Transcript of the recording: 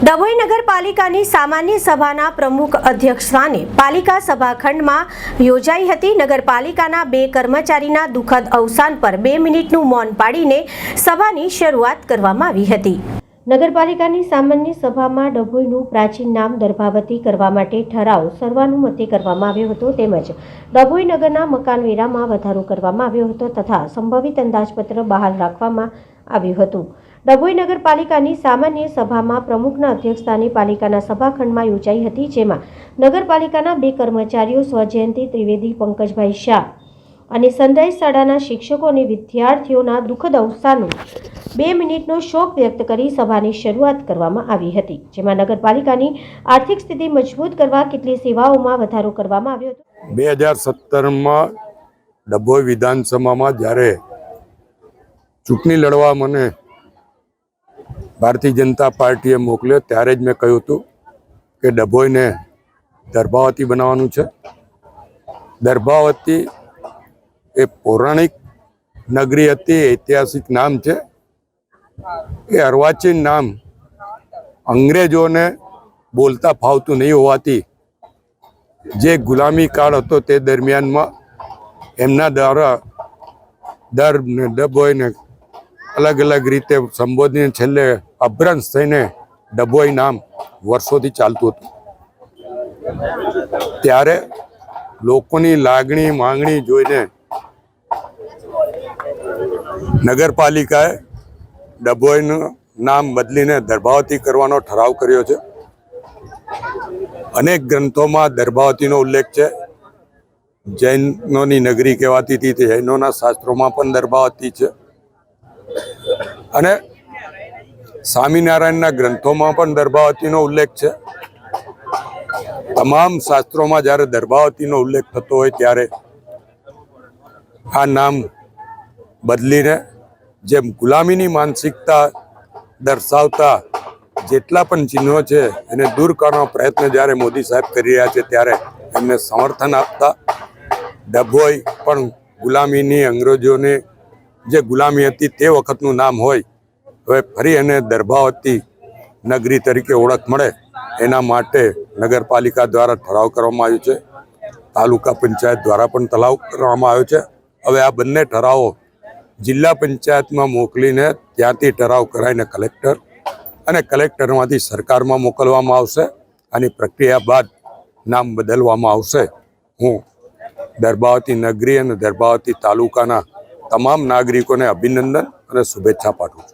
ડભોઈ નગરપાલિકાની સામાન્ય સભાના પ્રમુખ અધ્યક્ષસ્થાને પાલિકા સભાખંડમાં યોજાઈ હતી। નગરપાલિકાના 2 કર્મચારીના દુઃખદ અવસાન પર 2 મિનિટનું મૌન પાડીને સભાની શરૂઆત કરવામાં આવી હતી। નગરપાલિકાની સામાન્ય સભામાં ડભોઈનું પ્રાચીન નામ દર્ભાવતી કરવા માટે ઠરાવ સર્વાનુમતે કરવામાં આવ્યો હતો, તેમજ ડભોઈ નગરના મકાનવેરામાં વધારો કરવામાં આવ્યો હતો તથા સંભવિત અંદાજપત્ર બહાર રાખવામાં આવ્યું હતું। ડભોઈ નગરપાલિકાની સામાન્ય સભામાં પ્રમુખના અધ્યક્ષસ્થાને પાલિકાના સભાખંડમાં યોજાઈ હતી, જેમાં નગરપાલિકાના 2 કર્મચારીઓ સ્વજયંતિ ત્રિવેદી, પંકજભાઈ શાહ અને સનરાઈઝ શાળાના શિક્ષકો અને વિદ્યાર્થીઓના દુઃખદ અવસાનનો 2 મિનિટનો શોક વ્યક્ત કરી સભાની શરૂઆત કરવામાં આવી હતી, જેમાં નગરપાલિકાની આર્થિક સ્થિતિ મજબૂત કરવા કેટલીક સેવાઓમાં વધારો કરવામાં આવ્યો હતો। 2017માં ડભોઈ વિધાનસભામાં જ્યારે ચૂંટણી લડવા મને ભારતીય જનતા પાર્ટીએ મોકલ્યો ત્યારે જ મેં કહ્યું હતું કે ડભોઈને દર્ભાવતી બનાવવાનું છે। દર્ભાવતી એ પૌરાણિક નગરી હતી, ઐતિહાસિક નામ છે। એ અર્વાચીન નામ અંગ્રેજોને બોલતા ફાવતું નહીં હોવાથી જે ગુલામી કાળ હતો તે દરમિયાનમાં એમના દ્વારા ડભોઈને અલગ અલગ રીતે સંબોધીને છેલ્લે અભ્રંશ થઈને ડભોઈ નામ વર્ષોથી ચાલતું હતું। ત્યારે લોકોની લાગણી માંગણી જોઈને નગરપાલિકાએ ડભોઈનું નામ બદલીને દર્ભાવતી કરવાનો ઠરાવ કર્યો છે। અનેક ગ્રંથોમાં દર્ભાવતીનો ઉલ્લેખ છે। જૈનોની નગરી કહેવાતી હતી, તે જૈનોના શાસ્ત્રોમાં પણ દર્ભાવતી છે અને સ્વામિનારાયણના ગ્રંથોમાં પણ દર્ભાવતીનો ઉલ્લેખ છે। તમામ શાસ્ત્રોમાં જ્યારે દર્ભાવતીનો ઉલ્લેખ થતો હોય ત્યારે આ નામ બદલીને જેમ ગુલામીની માનસિકતા દર્શાવતા જેટલા પણ ચિહ્નો છે એને દૂર કરવાનો પ્રયત્ન જ્યારે મોદી સાહેબ કરી રહ્યા છે ત્યારે એમને સમર્થન આપતા ડભોઈ પણ ગુલામીની અંગ્રેજોને જે ગુલામી હતી તે વખતનું નામ હોય, હવે ફરી એને દર્ભાવતી નગરી તરીકે ઓળખ મળે એના માટે નગરપાલિકા દ્વારા ઠરાવ કરવામાં આવ્યો છે। તાલુકા પંચાયત દ્વારા પણ ઠરાવ કરવામાં આવ્યો છે। હવે આ બંને ઠરાવો જિલ્લા પંચાયતમાં મોકલીને ત્યાંથી ઠરાવ કરાવીને કલેક્ટર અને કલેક્ટરમાંથી સરકારમાં મોકલવામાં આવશે। આની પ્રક્રિયા બાદ નામ બદલવામાં આવશે। હું દર્ભાવતી નગરી અને દર્ભાવતી તાલુકાના તમામ નાગરિકોને અભિનંદન અને શુભેચ્છા પાઠવું છું।